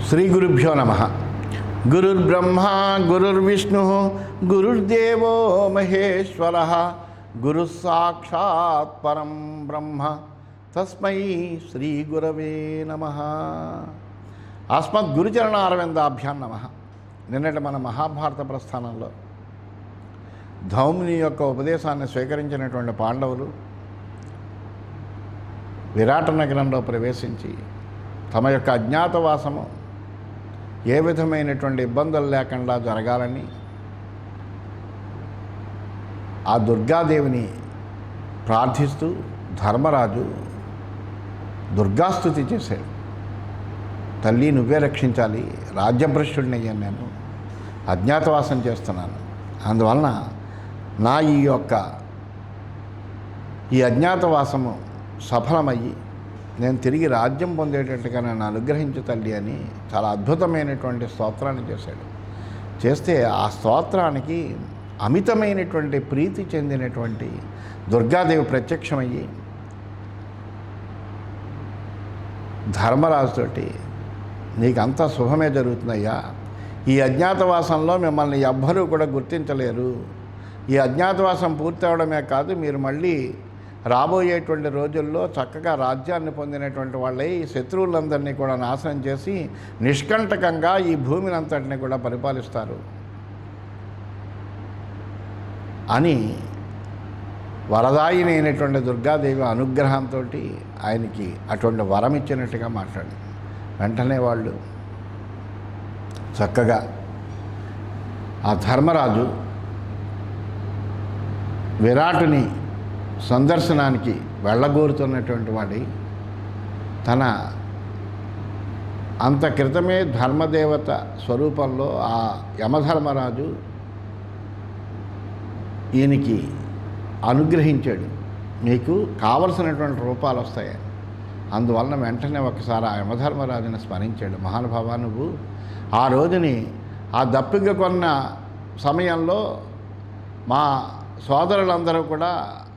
శ్రీ గురుభ్యో నమ. గురుర్బ్రహ్మ గురుర్విష్ణు గురుర్దేవో మహేశ్వర గురుః సాక్షాత్ పరం బ్రహ్మ తస్మై శ్రీ గురవే నమ. అస్మద్ గురుచరణారవిందాభ్యాం నమ. నిన్నటి మన మహాభారత ప్రస్థానంలో ధౌమ్ని యొక్క ఉపదేశాన్ని స్వీకరించినటువంటి పాండవులు విరాట నగరంలో ప్రవేశించి తమ యొక్క అజ్ఞాతవాసము ఏ విధమైనటువంటి ఇబ్బందులు లేకుండా జరగాలని ఆ దుర్గాదేవిని ప్రార్థిస్తూ ధర్మరాజు దుర్గాస్తుతి చేశాడు. తల్లి నువ్వే రక్షించాలి, రాజ్యభ్రష్టుడిని అయ్యాను, నేను అజ్ఞాతవాసం చేస్తున్నాను, అందువలన నా ఈ అజ్ఞాతవాసము సఫలమయ్యి నేను తిరిగి రాజ్యం పొందేటట్టుగా నన్ను అనుగ్రహించు తల్లి అని చాలా అద్భుతమైనటువంటి స్తోత్రాన్ని చేశాడు. చేస్తే ఆ స్తోత్రానికి అమితమైనటువంటి ప్రీతి చెందినటువంటి దుర్గాదేవి ప్రత్యక్షమయ్యి ధర్మరాజుతోటి నీకంతా శుభమే జరుగుతుందయ్యా, ఈ అజ్ఞాతవాసంలో మిమ్మల్ని ఎవ్వరూ కూడా గుర్తించలేరు, ఈ అజ్ఞాతవాసం పూర్తి అవడమే కాదు, మీరు మళ్ళీ రాబోయేటువంటి రోజుల్లో చక్కగా రాజ్యాన్ని పొందినటువంటి వాళ్ళే ఈ శత్రువులందరినీ కూడా నాశనం చేసి నిష్కంటకంగా ఈ భూమిని అంతటిని కూడా పరిపాలిస్తారు అని వరదాయిని అయినటువంటి దుర్గాదేవి అనుగ్రహంతో ఆయనకి అటువంటి వరం ఇచ్చినట్టుగా మాట్లాడి వెంటనే వాళ్ళు చక్కగా ఆ ధర్మరాజు విరాటుని సందర్శనానికి వెళ్ళగోరుతున్నటువంటి వాడి తన అంత క్రితమే ధర్మదేవత స్వరూపంలో ఆ యమధర్మరాజు ఈయనకి అనుగ్రహించాడు, మీకు కావలసినటువంటి రూపాలు వస్తాయని. అందువలన వెంటనే ఒకసారి ఆ యమధర్మరాజుని స్మరించాడు. మహానుభావా, నువ్వు ఆ రోజుని ఆ దప్పిక కొన్న సమయంలో మా సోదరులందరూ కూడా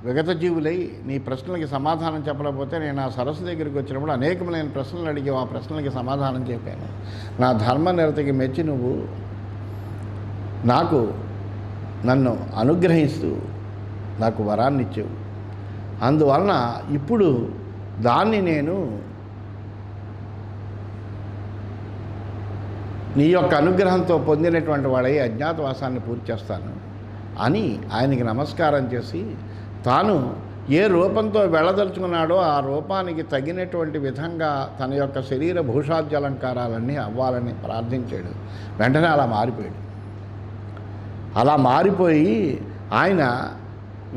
విగత జీవులై నీ ప్రశ్నలకి సమాధానం చెప్పలేకపోతే నేను ఆ సరస్సు దగ్గరికి వచ్చినప్పుడు అనేకమైన ప్రశ్నలు అడిగి ఆ ప్రశ్నలకి సమాధానం చెప్పాను. నా ధర్మనిరతికి మెచ్చి నువ్వు నన్ను అనుగ్రహిస్తూ నాకు వరాన్ని ఇచ్చావు. అందువలన ఇప్పుడు దాన్ని నేను నీ యొక్క అనుగ్రహంతో పొందినటువంటి వాడై అజ్ఞాతవాసాన్ని పూర్తి చేస్తాను అని ఆయనకి నమస్కారం చేసి తాను ఏ రూపంతో వెళ్ళదలుచుకున్నాడో ఆ రూపానికి తగినటువంటి విధంగా తన యొక్క శరీర భూషాద్యలంకారాలన్నీ అవ్వాలని ప్రార్థించాడు. వెంటనే అలా మారిపోయాడు. అలా మారిపోయి ఆయన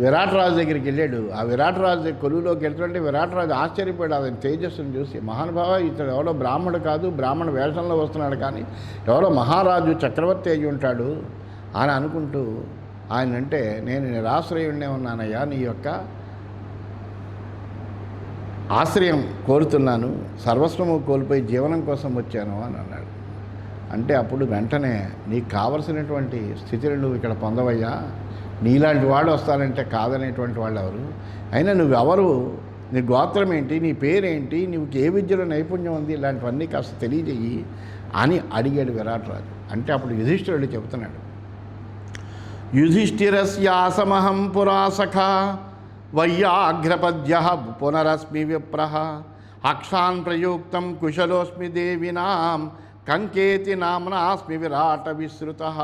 విరాటరాజు దగ్గరికి వెళ్ళాడు. ఆ విరాటరాజు దగ్గర కొలువులోకి వెళ్తుంటే విరాటరాజు ఆశ్చర్యపోయాడు అతని తేజస్సును చూసి. మహానుభావ, ఇతడు ఎవరో బ్రాహ్మడు కాదు, బ్రాహ్మణ వేషంలో వస్తున్నాడు, కానీ ఎవరో మహారాజు చక్రవర్తి అయి ఉంటాడు అని అనుకుంటూ ఆయన అంటే, నేను నిరాశ్రయుడినే ఉన్నానయ్యా, నీ యొక్క ఆశ్రయం కోరుతున్నాను, సర్వస్వము కోల్పోయి జీవనం కోసం వచ్చాను అని అన్నాడు. అంటే అప్పుడు వెంటనే నీకు కావలసినటువంటి స్థితిని నువ్వు ఇక్కడ పొందవయ్యా, నీలాంటి వాడు వస్తానంటే కాదనేటువంటి వాళ్ళు ఎవరు, అయినా నువ్వెవరు, నీ గోత్రం ఏంటి, నీ పేరేంటి, నీకు ఏ విద్యలో నైపుణ్యం ఉంది, ఇలాంటివన్నీ కాస్త తెలియజేయి అని అడిగాడు విరాటరాజు. అంటే అప్పుడు యుధిష్ఠిరుడు చెబుతున్నాడు, యుధిష్ఠిరస్యాసమహం పురాసఖా వయ్యాఘ్రపద్య పునరస్మి విప్రః అక్షాన్ ప్రయుక్తం కుశలోస్మి దేవినాం కంకేతి నామ్నాస్మి విరాట విశ్రుతః.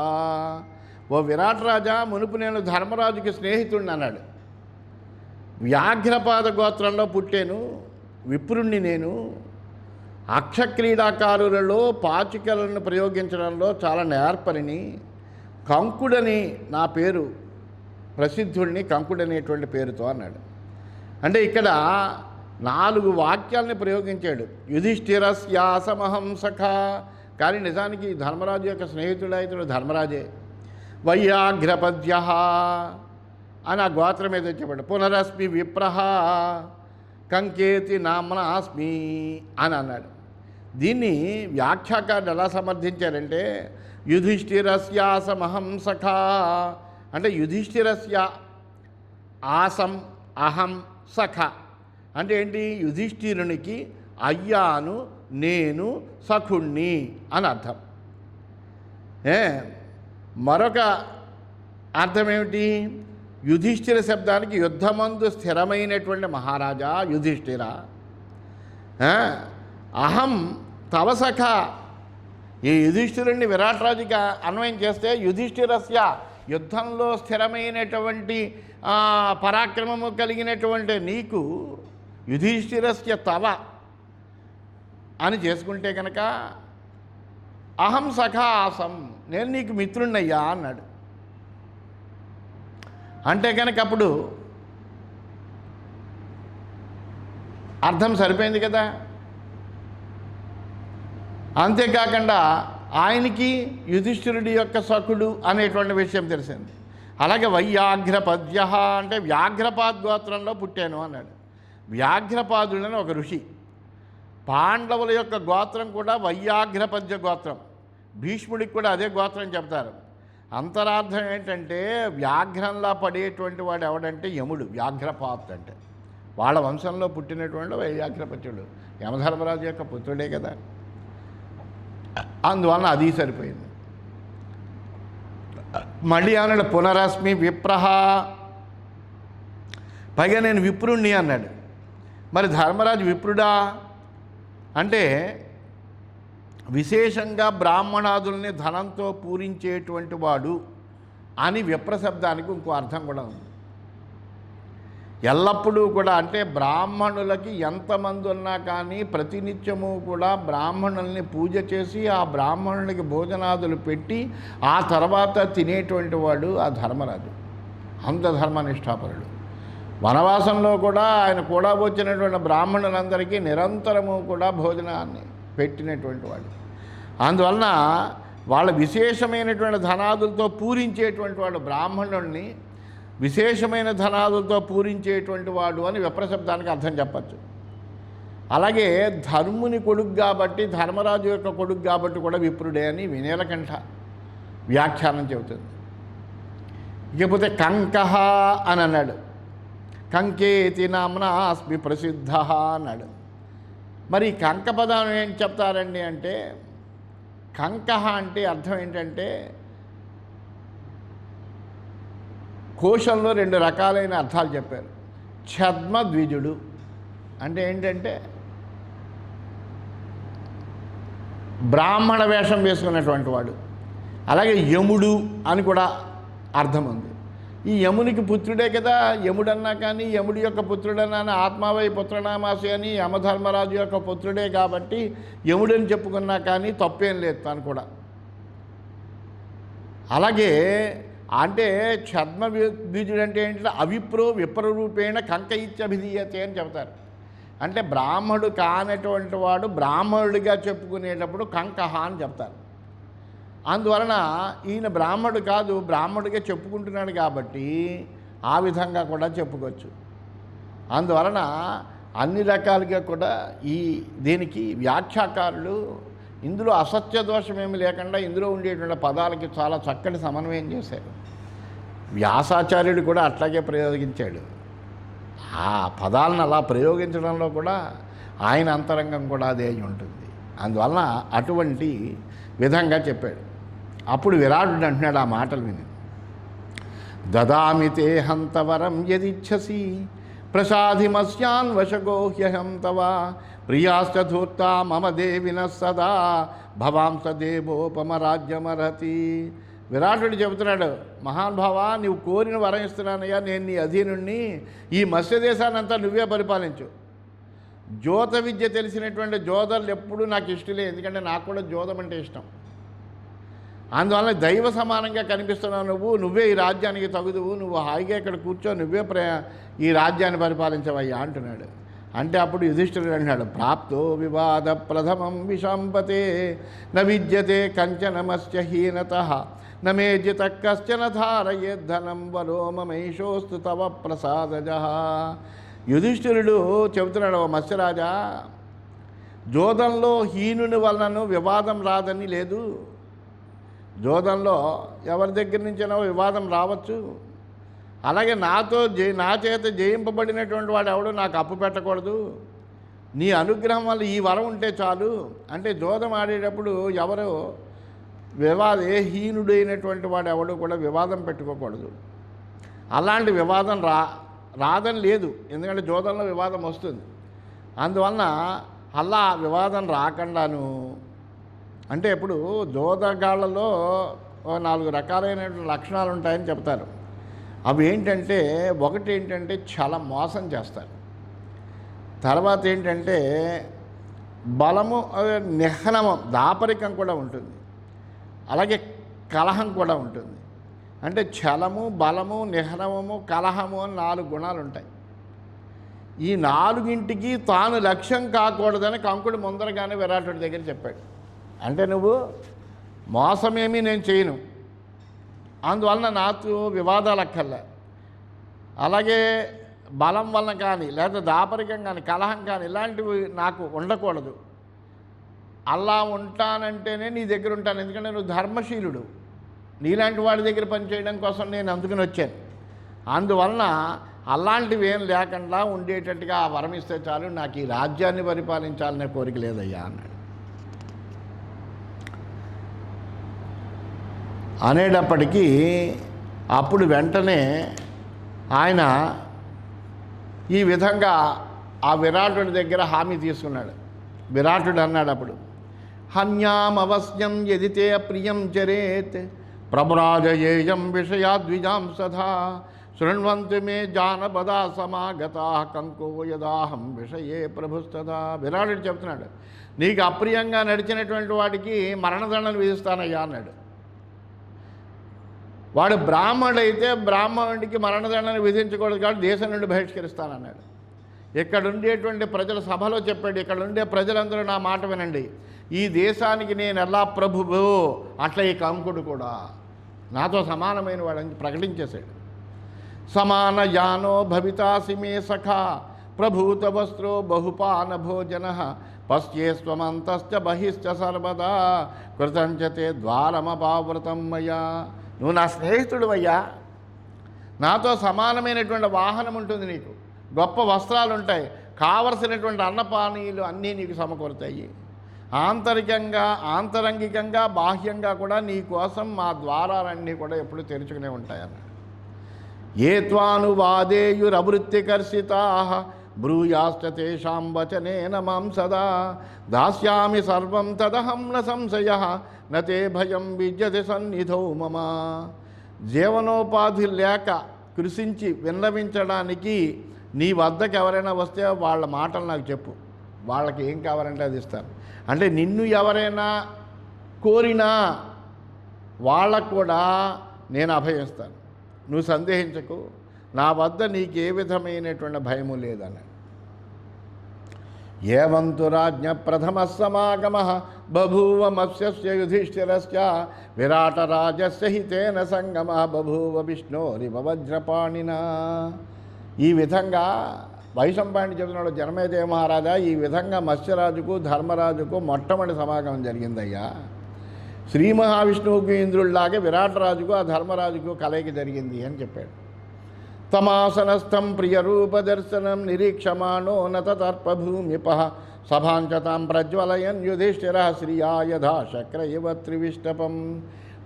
ఓ విరాటరాజా, మునుపు నేను ధర్మరాజుకి స్నేహితుడిని అన్నాడు. వ్యాఘ్రపాద గోత్రంలో పుట్టాను, విప్రుణ్ణి నేను, అక్షక్రీడాకారులలో పాచికలను ప్రయోగించడంలో చాలా నేర్పరిని, కంకుడని నా పేరు ప్రసిద్ధుడిని, కంకుడనేటువంటి పేరుతో అన్నాడు. అంటే ఇక్కడ 4 వాక్యాలని ప్రయోగించాడు. యుధిష్ఠిరస్యాసమహం సఖా, కానీ నిజానికి ధర్మరాజు యొక్క స్నేహితుడైతుడు ధర్మరాజే. వయ్యాఘ్రపద్య అని ఆ గోత్రం మీద చెప్పాడు. పునరస్మి విప్రః కంకేతి నామ్నాస్మి అని అన్నాడు. దీన్ని వ్యాఖ్యాకారులు ఎలా సమర్థించారంటే, యుధిష్ఠిరస్యాసమహం సఖా అంటే యుధిష్ఠిరస్య ఆసం అహం సఖ అంటే ఏంటి, యుధిష్ఠిరునికి అయ్యాను నేను సఖుణ్ణి అని అర్థం. మరొక అర్థం ఏమిటి? యుధిష్ఠిర శబ్దానికి యుద్ధమందు స్థిరమైనటువంటి మహారాజా యుధిష్ఠిర, అహం తవ సఖ. ఈ యుధిష్ఠిరుణ్ణి విరాట్రాజుకి అన్వయం చేస్తే యుధిష్ఠిరస్య, యుద్ధంలో స్థిరమైనటువంటి పరాక్రమము కలిగినటువంటి నీకు, యుధిష్ఠిరస్య తవ అని చేసుకుంటే కనుక అహం సఖా ఆసం, నేను నీకు మిత్రుణ్ణయ్యా అన్నాడు. అంటే కనుక అప్పుడు అర్థం సరిపోయింది కదా. అంతేకాకుండా ఆయనకి యుధిష్ఠిరుడి యొక్క సఖుడు అనేటువంటి విషయం తెలిసింది. అలాగే వైయాఘ్రపద్య అంటే వ్యాఘ్రపాద్ గోత్రంలో పుట్టాను అన్నాడు. వ్యాఘ్రపాదుడని ఒక ఋషి. పాండవుల యొక్క గోత్రం కూడా వైయాఘ్రపద్య గోత్రం. భీష్ముడికి కూడా అదే గోత్రం చెప్తారు. అంతరార్థం ఏంటంటే వ్యాఘ్రంలా పడేటువంటి వాడు ఎవడంటే యముడు. వ్యాఘ్రపాత్ అంటే వాళ్ళ వంశంలో పుట్టినటువంటి వైయాఘ్రపత్యుడు యమధర్మరాజు యొక్క పుత్రుడే కదా. అందువలన అది సరిపోయింది. మళ్ళీ ఏమన్నాడు? పునరస్మి విప్రహ, పైగా నేను విప్రుణ్ణి అన్నాడు. మరి ధర్మరాజు విప్రుడా అంటే విశేషంగా బ్రాహ్మణాదుల్ని ధనంతో పూరించేటువంటి వాడు అని విప్రశబ్దానికి ఇంకో అర్థం కూడా ఉంది. ఎల్లప్పుడూ కూడా అంటే బ్రాహ్మణులకి ఎంతమంది ఉన్నా కానీ ప్రతినిత్యము కూడా బ్రాహ్మణుల్ని పూజ చేసి ఆ బ్రాహ్మణులకి భోజనాదులు పెట్టి ఆ తర్వాత తినేటువంటి వాడు ఆ ధర్మరాజు. అంత ధర్మనిష్టాపరుడు. వనవాసంలో కూడా ఆయన కూడా వచ్చినటువంటి బ్రాహ్మణులందరికీ నిరంతరము కూడా భోజనాన్ని పెట్టినటువంటి వాడు. అందువలన వాళ్ళ విశేషమైనటువంటి ధనాదులతో పూరించేటువంటి వాడు, బ్రాహ్మణుల్ని విశేషమైన ధనాదులతో పూరించేటువంటి వాడు అని విప్రశబ్దానికి అర్థం చెప్పచ్చు. అలాగే ధర్ముని కొడుకు కాబట్టి, ధర్మరాజు యొక్క కొడుకు కాబట్టి కూడా విప్రుడే అని వినీలకంఠ వ్యాఖ్యానం చెబుతుంది. ఇకపోతే కంకహ అని అన్నాడు. కంకేతి నామ్నాస్మి ప్రసిద్ధ అన్నాడు. మరి కంక పదం ఏం చెప్తారండి అంటే, కంకహ అంటే అర్థం ఏంటంటే కోశంలో రెండు రకాలైన అర్థాలు చెప్పారు. ఛద్మ ద్విజుడు అంటే ఏంటంటే బ్రాహ్మణ వేషం వేసుకున్నటువంటి వాడు. అలాగే యముడు అని కూడా అర్థం ఉంది. ఈ యమునికి పుత్రుడే కదా యముడన్నా. కానీ యముడి యొక్క పుత్రుడన్నా ఆత్మావై పుత్రనామాసి అని యమధర్మరాజు యొక్క పుత్రుడే కాబట్టి యముడని చెప్పుకున్నా కానీ తప్పేం లేదు తాను కూడా. అలాగే అంటే ఛద్మ ద్విజుడు అంటే ఏంటంటే అవిప్రో విప్రరూపేణ కంక ఇత్యభిధీయతే అని చెప్తారు. అంటే బ్రాహ్మడు కానటువంటి వాడు బ్రాహ్మణుడిగా చెప్పుకునేటప్పుడు కంకహ అని చెప్తారు. అందువలన ఈయన బ్రాహ్మడు కాదు, బ్రాహ్మడిగా చెప్పుకుంటున్నాడు కాబట్టి ఆ విధంగా కూడా చెప్పుకోవచ్చు. అందువలన అన్ని రకాలుగా కూడా దీనికి వ్యాఖ్యాకారులు ఇందులో అసత్య దోషం ఏమి లేకుండా ఇందులో ఉండేటువంటి పదాలకి చాలా చక్కటి సమన్వయం చేశారు. వ్యాసాచార్యుడు కూడా అట్లాగే ప్రయోగించాడు. ఆ పదాలను అలా ప్రయోగించడంలో కూడా ఆయన అంతరంగం కూడా అదే అయి ఉంటుంది. అందువలన అటువంటి విధంగా చెప్పాడు. అప్పుడు విరాటుడు అంటున్నాడు ఆ మాటలు విని, దదామి తే హంతవరం యదిచ్ఛసి ప్రసాధిమస్యాన్ వశగోహ్యహం తవ ప్రియాశ్చ ధూర్తా మమ దేవిన సదా భవాంస దేవోపమ రాజ్యమర్హతి. విరాటుడు చెబుతున్నాడు, మహానుభావ నీవు కోరిన వరం ఇస్తున్నానయ్యా, నేను నీ అధీనుణ్ణి, ఈ మత్స్య దేశాన్ని అంతా నువ్వే పరిపాలించు. జ్యోత విద్య తెలిసినటువంటి జోదర్లు ఎప్పుడూ నాకు ఇష్టలే, ఎందుకంటే నాకు కూడా జోదం అంటే ఇష్టం. అందువల్ల దైవ సమానంగా కనిపిస్తున్నావు నువ్వే ఈ రాజ్యానికి తగుదువు, నువ్వు హాయిగా ఇక్కడ కూర్చో, నువ్వే ఈ రాజ్యాన్ని పరిపాలించవయ్యా అంటున్నాడు. అంటే అప్పుడు యుధిష్ఠిరుడు అంటున్నాడు, ప్రాప్తో వివాద ప్రథమం విశాంపతే న విద్యతే కంచనమస్య హీనతః నమేజిత కశ్చన ధారయేద్ధనం వరో మమైషోస్తు తవ ప్రసాదజః. యుధిష్ఠిరుడు చెబుతున్నాడు, ఓ మత్స్యరాజా, జోదంలో హీనుని వలనను వివాదం రాదని లేదు. జోదంలో ఎవరి దగ్గర నుంచైనా వివాదం రావచ్చు. అలాగే నా చేత జయింపబడినటువంటి వాడు ఎవడు నాకు అప్పు పెట్టకూడదు. నీ అనుగ్రహం వల్ల ఈ వరం ఉంటే చాలు. అంటే జోదం ఆడేటప్పుడు ఎవరో ఏ హీనుడైనటువంటి వాడు ఎవడు కూడా వివాదం పెట్టుకోకూడదు. అలాంటి వివాదం రాదని లేదు, ఎందుకంటే జోదంలో వివాదం వస్తుంది. అందువలన అలా వివాదం రాకుండాను, అంటే ఇప్పుడు జోదగాళ్ళలో 4 రకాలైనటువంటి లక్షణాలు ఉంటాయని చెప్తారు. అవి ఏంటంటే, ఒకటి ఏంటంటే చాలా మోసం చేస్తారు. తర్వాత ఏంటంటే బలము, నిహనమం, దాపరికం కూడా ఉంటుంది. అలాగే కలహం కూడా ఉంటుంది. అంటే ఛలము, బలము, నిహనమము, కలహము అని 4 గుణాలు ఉంటాయి. ఈ 4ంటికి తాను లక్ష్యం కాకూడదని కంకుడు ముందరగానే విరాటుడి దగ్గర చెప్పాడు. అంటే నువ్వు మోసమేమీ నేను చేయను, అందువలన నాతో వివాదాలు అక్కర్లే. అలాగే బలం వలన కానీ, లేదా దాపరికం కానీ, కలహం కానీ ఇలాంటివి నాకు ఉండకూడదు. అలా ఉంటానంటేనే నీ దగ్గర ఉంటాను, ఎందుకంటే నువ్వు ధర్మశీలుడు. నీలాంటి వాడి దగ్గర పనిచేయడం కోసం నేను అందుకుని వచ్చాను. అందువలన అలాంటివి ఏం లేకుండా ఉండేటట్టుగా ఆ వరం ఇస్తే చాలు, నాకు ఈ రాజ్యాన్ని పరిపాలించాలనే కోరిక లేదయ్యా అన్నాడు. అనేటప్పటికీ అప్పుడు వెంటనే ఆయన ఈ విధంగా ఆ విరాటుడి దగ్గర హామీ తీసుకున్నాడు. విరాటుడు అన్నాడు అప్పుడు, హన్యామవశ్యం యదితే ప్రియం చరేత్ ప్రభ్రాజయేయం విషయాద్విజాం సదా శృణ్వంతు మే జానపదా సమాగతా కంకో యదాహం విషయే ప్రభుస్తదా. విరాటుడు చెప్తున్నాడు, నీకు అప్రియంగా నడిచినటువంటి వాడికి మరణదండను విధిస్తానయ్యా అన్నాడు. వాడు బ్రాహ్మణుడైతే బ్రాహ్మణుడికి మరణదండను విధించకూడదు కాబట్టి దేశం నుండి బహిష్కరిస్తానన్నాడు. ఇక్కడ ఉండేటువంటి ప్రజల సభలో చెప్పాడు, ఇక్కడ ఉండే ప్రజలందరూ నా మాట వినండి, ఈ దేశానికి నేను ఎలా ప్రభువు అట్లా ఈ కంకుడు కూడా నాతో సమానమైన వాడని ప్రకటించేశాడు. సమాన యానో భవితాసి మే సఖా ప్రభూత వస్త్రో బహుపాన భోజన పశ్చేస్వమంతశ్చ బహిశ్చ సర్వదా కృతంచతే ద్వారమపావృతం మయా. నువ్వు నా స్నేహితుడు అయ్యా, నాతో సమానమైనటువంటి వాహనం ఉంటుంది, నీకు గొప్ప వస్త్రాలు ఉంటాయి, కావలసినటువంటి అన్నపానీయులు అన్నీ నీకు సమకూరుతాయి. ఆంతరంగికంగా బాహ్యంగా కూడా నీ కోసం మా ద్వారాలన్నీ కూడా ఎప్పుడు తెరుచుకునే ఉంటాయన్నాడు. ఏ త్వానువాదేయురవృత్తికర్షితా బ్రూయాశ్చ తేషాం వచనేన మాం సదా దాస్యామి సర్వం తదహం న సంశయః నతే భయం విద్యతి సన్నిధౌ మమ. జీవనోపాధి లేక కృషించి విన్నవించడానికి నీ వద్దకు ఎవరైనా వస్తే వాళ్ళ మాటలు నాకు చెప్పు, వాళ్ళకి ఏం కావాలంటే అది ఇస్తాను. అంటే నిన్ను ఎవరైనా కోరినా వాళ్ళకు కూడా నేను అభయిస్తాను, నువ్వు సందేహించకు, నా వద్ద నీకు ఏ విధమైనటువంటి భయము లేదన్నాడు. ఏవంతు రాజ్ఞ ప్రథమ సమాగమ బభూవ మత్స్య యుధిష్ఠిరస్య విరాటరాజస్య హితేన సంగమ బభూవ విష్ణోరివ వజ్రపాణినా. ఈ విధంగా వైశంపాయనుడు చెబుతున్నాడు, జనమేజయ మహారాజా, ఈ విధంగా మత్స్యరాజుకు ధర్మరాజుకు మొట్టమొదటి సమాగమం జరిగిందయ్యా. శ్రీ మహావిష్ణువుకు ఇంద్రుడిలాగే విరాటరాజుకు ఆ ధర్మరాజుకు కలయిక జరిగింది అని చెప్పాడు. తమాసనస్థం ప్రియరూపదర్శనం నిరీక్షమాణో నతర్పభూమిప సభాంచతాం ప్రజ్వలయన్ యుధిష్ఠిర శ్రియా యథా శక్ర ఇవ త్రివిష్టపం.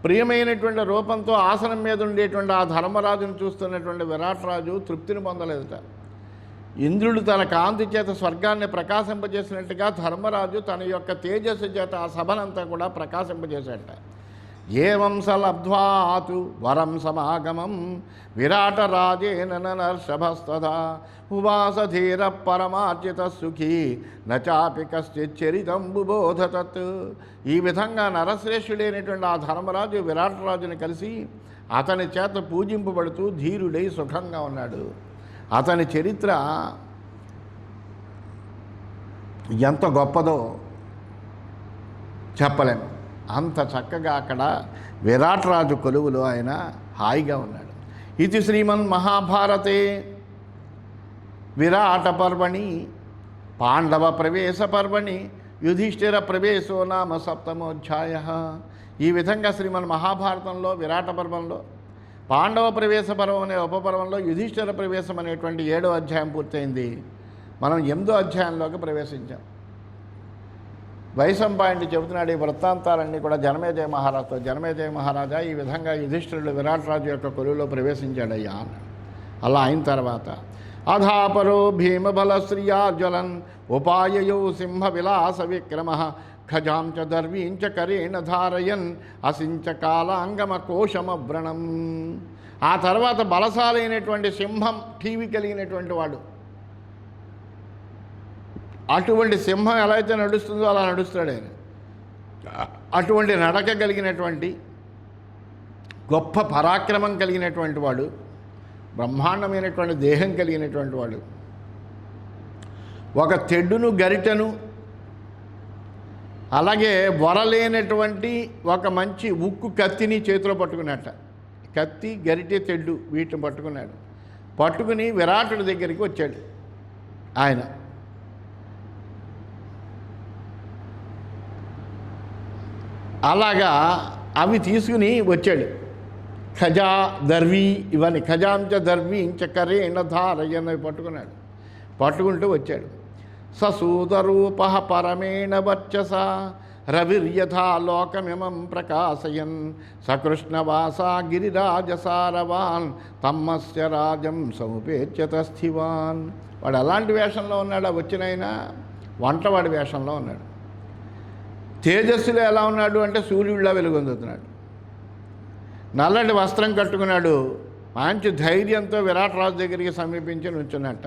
ప్రియమైనటువంటి రూపంతో ఆసనం మీద ఉండేటువంటి ఆ ధర్మరాజును చూస్తున్నటువంటి విరాటరాజు తృప్తిని పొందలేదట. ఇంద్రుడు తన కాంతి చేత స్వర్గాన్ని ప్రకాశింపజేసినట్టుగా ధర్మరాజు తన యొక్క తేజస్సు చేత ఆ సభనంతా కూడా ప్రకాశింపజేశాడట. ఏవం సలబ్ధ్వాతు వరం సమాగమం విరాటరాజేన నర్షభస్తదా ఉవాస ధీర పరమార్చిత సుఖీ నచాపి కశ్చిచ్చరితం బుబోధతత్. ఈ విధంగా నరశ్రేష్ఠుడైనటువంటి ఆ ధర్మరాజు విరాటరాజుని కలిసి అతని చేత పూజింపబడుతూ ధీరుడై సుఖంగా ఉన్నాడు. అతని చరిత్ర ఎంత గొప్పదో చెప్పలేము. అంత చక్కగా అక్కడ విరాటరాజు కొలువులో ఆయన హాయిగా ఉన్నాడు. ఇది శ్రీమన్ మహాభారతే విరాట పర్వణి పాండవ ప్రవేశ పర్వణి యుధిష్ఠిర ప్రవేశో నామ సప్తమోధ్యాయ. ఈ విధంగా శ్రీమన్ మహాభారతంలో విరాట పర్వంలో పాండవ ప్రవేశ పర్వం అనే ఉపపర్వంలో యుధిష్ఠిర ప్రవేశం అనేటువంటి 7వ అధ్యాయం పూర్తయింది. మనం 8వ అధ్యాయంలోకి ప్రవేశించాం. వైశంపాయనుడు చెబుతున్నాడు ఈ వృత్తాంతాలన్నీ కూడా జనమేజయ మహారాజుతో. జనమేజయ మహారాజా, ఈ విధంగా యుధిష్ఠిరుడు విరాట్ రాజు యొక్క కొలువులో ప్రవేశించాడయ్యా అన్నాడు. అలా అయిన తర్వాత అధాపరో భీమబలశ్రియాజ్వలన్ ఉపాయయో సింహ విలాస విక్రమ ఖజాం చ దర్వీం చ కరేణ ధారయన్ అసించ కాలాంగమ కోశమవ్రణం. ఆ తర్వాత బలశాలైనటువంటి సింహం టీవీ కలిగినటువంటి వాడు. అటువంటి సింహం ఎలా అయితే నడుస్తుందో అలా నడుస్తాడు ఆయన. అటువంటి నడక కలిగినటువంటి గొప్ప పరాక్రమం కలిగినటువంటి వాడు, బ్రహ్మాండమైనటువంటి దేహం కలిగినటువంటి వాడు. ఒక తెడ్డును గరిటెను అలాగే వరలేనటువంటి ఒక మంచి ఉక్కు కత్తిని చేతిలో పట్టుకున్నట్ట. కత్తి, గరిటె, తెడ్డు వీటిని పట్టుకున్నాడు. పట్టుకుని విరాటుడి దగ్గరికి వచ్చాడు ఆయన. అలాగా అవి తీసుకుని వచ్చాడు. ఖజా, దర్వి ఇవన్నీ. ఖజాంచ దర్వి ఇంచ కరేణ ధారయన్నవి పట్టుకున్నాడు. పట్టుకుంటూ వచ్చాడు. ససూదరూప పరమేణ వర్చస రవిర్యథా లోకమిమం ప్రకాశయన్ సకృష్ణవాసా గిరిరాజసారవాన్ తమ్మస్య రాజం సముపేత్యతస్థివాన్. వాడు అలాంటి వేషంలో ఉన్నాడు. వచ్చినైనా వంటవాడి వేషంలో ఉన్నాడు. తేజస్సులో ఎలా ఉన్నాడు అంటే సూర్యుడిలా వెలుగొందుతున్నాడు. నల్లటి వస్త్రం కట్టుకున్నాడు. మంచి ధైర్యంతో విరాట్ రాజు దగ్గరికి సమీపించి నుంచున్నట్ట.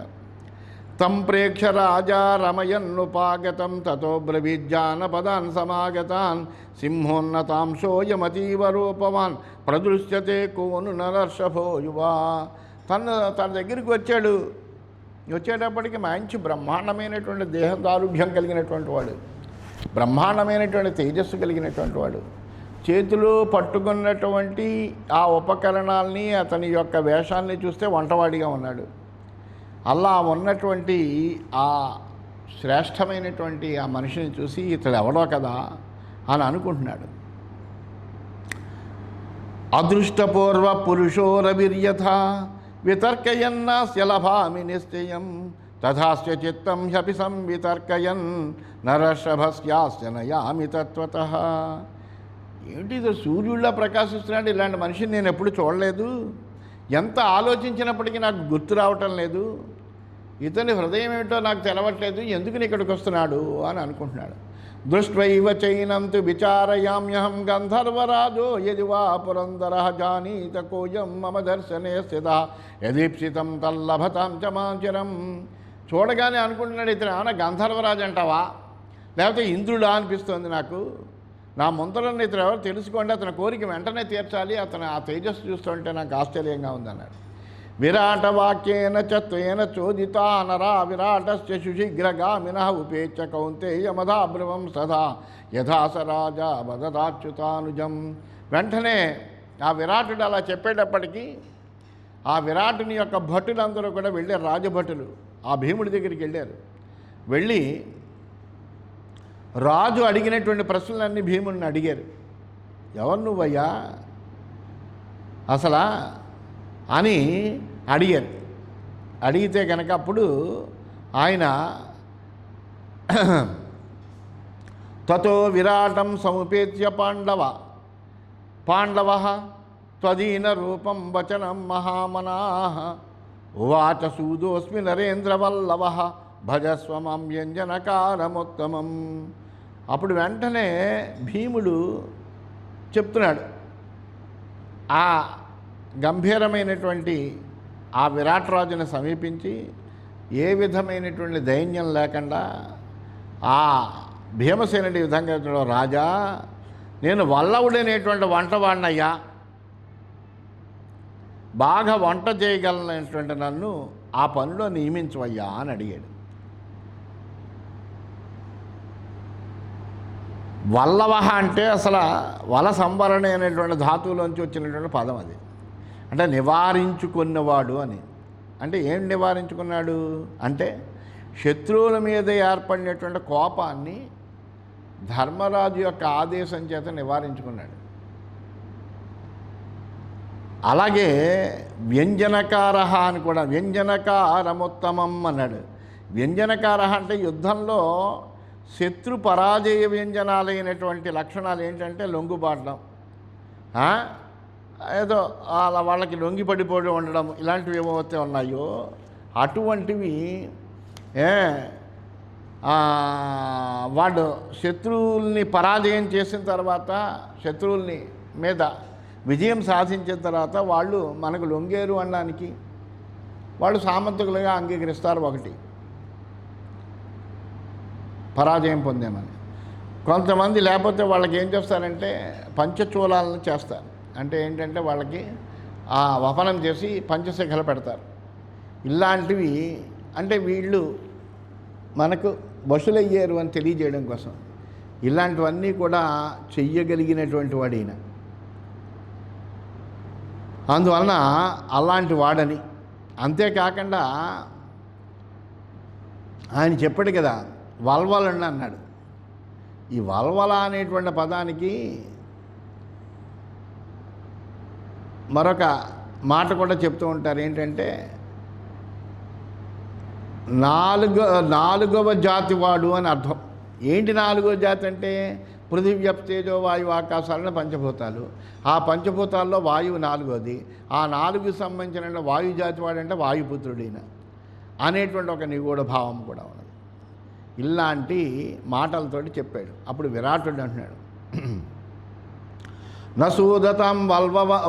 తం ప్రేక్ష రాజా రమయన్నుపాగతం తతో బ్రవీజ్జానపదాన్ సమాగతాన్ సింహోన్నతాంశోయమతీవ రూపవాన్ ప్రదృశ్యతే కోను నరర్షభో యువా. తన దగ్గరికి వచ్చాడు. వచ్చేటప్పటికి మంచి బ్రహ్మాండమైనటువంటి దేహ దారుఢ్యం కలిగినటువంటి వాడు, బ్రహ్మాండమైనటువంటి తేజస్సు కలిగినటువంటి వాడు. చేతిలో పట్టుకున్నటువంటి ఆ ఉపకరణాలని, అతని యొక్క వేషాన్ని చూస్తే వంటవాడిగా ఉన్నాడు. అలా ఉన్నటువంటి ఆ శ్రేష్టమైనటువంటి ఆ మనిషిని చూసి ఇతడు ఎవడో కదా అని అనుకుంటున్నాడు. అదృష్టపూర్వ పురుషోరవిర్యథ వితర్కయన్నాస్య లభామి నిశ్చయం తథాస్య చిత్తం హ్యపి సంవితర్కయన్ నరషభస్యాస్య నయామి తత్వతః. ఏమిటిదో సూర్యుడిలా ప్రకాశిస్తున్నాడు, ఇలాంటి మనిషిని నేను ఎప్పుడు చూడలేదు, ఎంత ఆలోచించినప్పటికీ నాకు గుర్తు రావటం లేదు, ఇతని హృదయం ఏమిటో నాకు తెలవట్లేదు, ఎందుకని ఇక్కడికి వస్తున్నాడు అని అనుకుంటున్నాడు. దృష్ట్వైవ చైనంతు విచారయామ్యహం గంధర్వరాజో యది వా పురందరః జానీత కోయం మమ దర్శనే స్థితః యదీప్సితం తల్లభతాం చ మాంచరం. చూడగానే అనుకుంటున్నాడు, ఇతను ఏమన్నా గంధర్వరాజు అంటావా లేకపోతే ఇంద్రుడా అనిపిస్తోంది నాకు. నా ముందరన్న ఇతను ఎవరు తెలుసుకోండి, అతని కోరిక వెంటనే తీర్చాలి, అతను ఆ తేజస్సు చూస్తుంటే నాకు ఆశ్చర్యంగా ఉందన్నాడు. విరాట వాక్యేన చత్వేన చోదితా నరా విరాటస్య శుశీఘ్రగామినః ఉపేత్య కౌంతేయమధాబ్రవం సదా యథాస రాజా వదదాచ్యుతానుజం. వెంటనే ఆ విరాటుడు అలా చెప్పేటప్పటికీ ఆ విరాటుని యొక్క భటులందరూ కూడా వెళ్ళారు. రాజభటులు ఆ భీముడి దగ్గరికి వెళ్ళారు. వెళ్ళి రాజు అడిగినటువంటి ప్రశ్నలన్నీ భీముడిని అడిగారు. ఎవరు నువ్వయ్యా అసలా అని అడిగారు. అడిగితే కనుక అప్పుడు ఆయన తతో విరాటం సముపేత్య పాండవ త్వదీన రూపం వచనం మహామనాః ఉవాచ సూదోస్మి నరేంద్రవల్లభ భజస్వమం వ్యంజనకారముత్తమం. అప్పుడు వెంటనే భీముడు చెప్తున్నాడు, ఆ గంభీరమైనటువంటి ఆ విరాట్ రాజును సమీపించి ఏ విధమైనటువంటి దైన్యం లేకుండా ఆ భీమసేనుడి విధంగా చెప్తున్నాడు, రాజా నేను వల్లవుడనేటువంటి వంటవాడినయ్యా, బాగా వంట చేయగలనటువంటి నన్ను ఆ పనిలో నియమించవయ్యా అని అడిగాడు. వల్లవహ అంటే అసలు వల సంవరణి అనేటువంటి ధాతువులోంచి వచ్చినటువంటి పదం అది. అంటే నివారించుకున్నవాడు అని. అంటే ఏం నివారించుకున్నాడు అంటే శత్రువుల మీద ఏర్పడినటువంటి కోపాన్ని ధర్మరాజు యొక్క ఆదేశం చేత నివారించుకున్నాడు. అలాగే వ్యంజనకార అని కూడా, వ్యంజనకారముత్తమం అన్నాడు. వ్యంజనకార అంటే యుద్ధంలో శత్రు పరాజయ వ్యంజనాలైనటువంటి లక్షణాలు ఏంటంటే లొంగుబాటం, ఏదో అలా వాళ్ళకి లొంగి పడిపోయి ఉండడం, ఇలాంటివి ఏమవుతే ఉన్నాయో అటువంటివి వాడు శత్రువుల్ని పరాజయం చేసిన తర్వాత, శత్రువుల్ని మీద విజయం సాధించిన తర్వాత వాళ్ళు మనకు లొంగేరు అనడానికి వాళ్ళు సామంతులుగా అంగీకరిస్తారు. ఒకటి పరాజయం పొందామని. కొంతమంది లేకపోతే వాళ్ళకి ఏం చేస్తారంటే పంచచూలాలను చేస్తారు. అంటే ఏంటంటే వాళ్ళకి ఆ వపనం చేసి పంచశిఖలు పెడతారు. ఇలాంటివి అంటే వీళ్ళు మనకు వశులయ్యారు అని తెలియజేయడం కోసం ఇలాంటివన్నీ కూడా చెయ్యగలిగినటువంటి వాడైన, అందువలన అలాంటి వాడని. అంతేకాకుండా ఆయన చెప్పాడు కదా, వల్వలండి అన్నాడు. ఈ వల్వల అనేటువంటి పదానికి మరొక మాట కూడా చెప్తూ ఉంటారు. ఏంటంటే నాలుగవ జాతి వాడు అని అర్థం. ఏంటి నాలుగవ జాతి అంటే పృథివ్యప్తేజో వాయువు ఆకాశాలను పంచభూతాలు. ఆ పంచభూతాల్లో వాయువు నాలుగోది. ఆ నాలుగుకి సంబంధించిన వాయు జాతి వాడంటే వాయుపుత్రుడైన అనేటువంటి ఒక నిగూఢ భావం కూడా ఉన్నది. ఇలాంటి మాటలతోటి చెప్పాడు. అప్పుడు విరాటుడు అంటున్నాడు, నసూదతం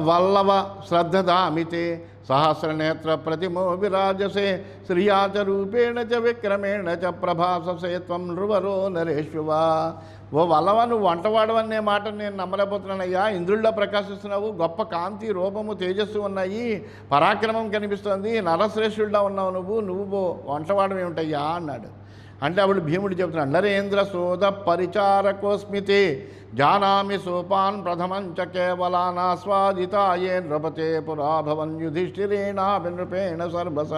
వల్లవ శ్రద్ధదామితే సహస్రనేత్ర ప్రతిమో విరాజసే శ్రియాచ రూపేణ చ విక్రమేణ చ ప్రభాససే త్వం నృవరో నరేష్వా. ఓ వల్లవ, నువ్వు వంటవాడవనే మాట నేను నమ్మలేకపోతున్నానయ్యా. ఇంద్రుల్లో ప్రకాశిస్తున్నావు, గొప్ప కాంతి, రూపము, తేజస్సు ఉన్నాయి, పరాక్రమం కనిపిస్తుంది, నరశ్రేష్ఠుడిలా ఉన్నావు, నువ్వు వంటవాడమేమిటయ్యా అన్నాడు. అంటే అప్పుడు భీముడు చెబుతున్నాడు, నరేంద్ర సోద పరిచారకోస్మితే జానామి సోపాన్ ప్రథమంచ కేవలానాస్వాదితాయే నృపతే పురాభవన్ యుధిష్ఠిరేణాభినృపేణ సర్వస.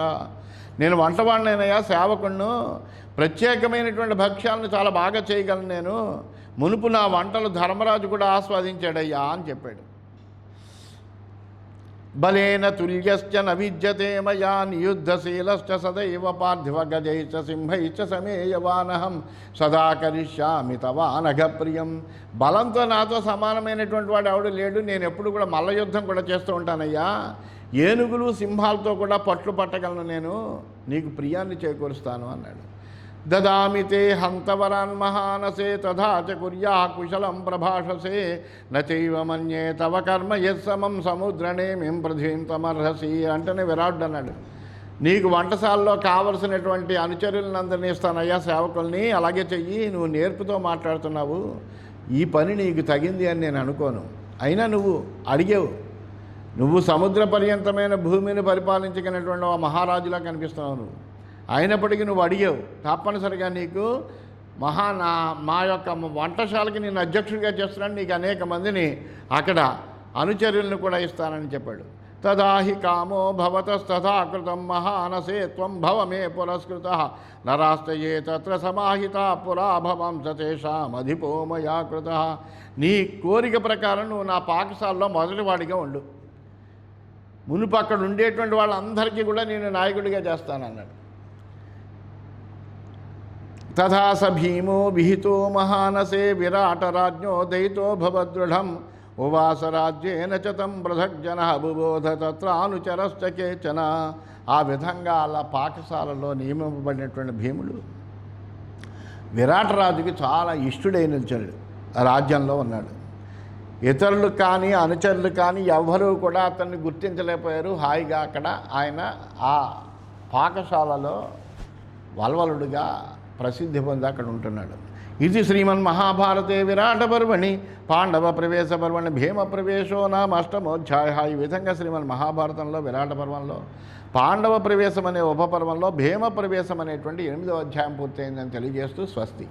నేను వంటవాడినైనయ్యా, సేవకుణ్ణు, ప్రత్యేకమైనటువంటి భక్ష్యాలను చాలా బాగా చేయగలను నేను. మునుపు నా వంటలు ధర్మరాజు కూడా ఆస్వాదించాడయ్యా అని చెప్పాడు. బలేన తుల్యశ్చ న విద్యతే మయా నియుద్ధశీలశ్చ సదైవ పార్థివ గజైశ్చ సింహైశ్చ సమేయవానహం సదా కరిష్యామి తవానఘ ప్రియం. బలంతో నాతో సమానమైనటువంటి వాడు ఎవడు లేడు. నేను ఎప్పుడు కూడా మల్ల యుద్ధం కూడా చేస్తూ ఉంటానయ్యా. ఏనుగులు సింహాలతో కూడా పట్లు పట్టగలను నేను. నీకు ప్రియాన్ని చేకూరుస్తాను అన్నాడు. దదామితే హంతవరాన్ మహానసే తథా చ కుర్యా కుశలం ప్రభాషసే నచైవ మన్యే తవ కర్మ యస్సమం సముద్రనేమిం పృథ్వీం తమర్హసి. అంటేనే విరాట్ అన్నాడు, నీకు వంటశాలలో కావలసినటువంటి అనుచరులందరినీ ఇస్తానయ్యా, సేవకుల్ని. అలాగే చెయ్యి, నువ్వు నేర్పుతో మాట్లాడుతున్నావు, ఈ పని నీకు తగింది అని నేను అనుకోను. అయినా నువ్వు అడిగావు, నువ్వు సముద్ర పర్యంతమైన భూమిని పరిపాలించగలిగినటువంటి ఆ మహారాజులా కనిపిస్తున్నావు నువ్వు. అయినప్పటికీ నువ్వు అడిగావు, తప్పనిసరిగా నీకు మా యొక్క వంటశాలకి నేను అధ్యక్షుడిగా చేస్తున్నాను, నీకు అనేక మందిని అక్కడ అనుచరులను కూడా ఇస్తానని చెప్పాడు. తదాహి కామో భవతస్తథా కృతం మహానసే త్వం భవ మే పురస్కృత నరాస్తయే తత్ర సమాహిత పురాభవం సతేషామధిపో మయా కృత. నీ కోరిక ప్రకారం నువ్వు నా పాకశాలలో మొదటివాడిగా ఉండు, మునుపు అక్కడ ఉండేటువంటి వాళ్ళందరికీ కూడా నేను నాయకుడిగా చేస్తానన్నాడు. తథా స భీమో విహితో మహానసే విరాటరాజ్ఞో దయితో భవదృఢం ఉవాసరాజ్యేన చ తం పృథగ్జన బుబోధ తత్రానుచరశ్చ కేచన. ఆ విధంగా అలా పాకశాలలో నియమింపబడినటువంటి భీముడు విరాటరాజుకి చాలా ఇష్టుడైన రాజ్యంలో ఉన్నాడు. ఇతరులు కానీ అనుచరులు కానీ ఎవ్వరూ కూడా అతన్ని గుర్తించలేకపోయారు. హాయిగా అక్కడ ఆయన ఆ పాకశాలలో వల్వలుడుగా ప్రసిద్ధి పొంది అక్కడ ఉంటున్నాడు. ఇది శ్రీమన్మహాభారతే విరాట పర్వణి పాండవ ప్రవేశ పర్వణి భీమ ప్రవేశో నామ అష్టమోధ్యాయ. ఈ విధంగా శ్రీమన్మహాభారతంలో విరాట పర్వంలో పాండవ ప్రవేశం అనే ఉపపర్వంలో భీమ ప్రవేశం అనేటువంటి 8వ అధ్యాయం పూర్తయిందని తెలియజేస్తూ స్వస్తి.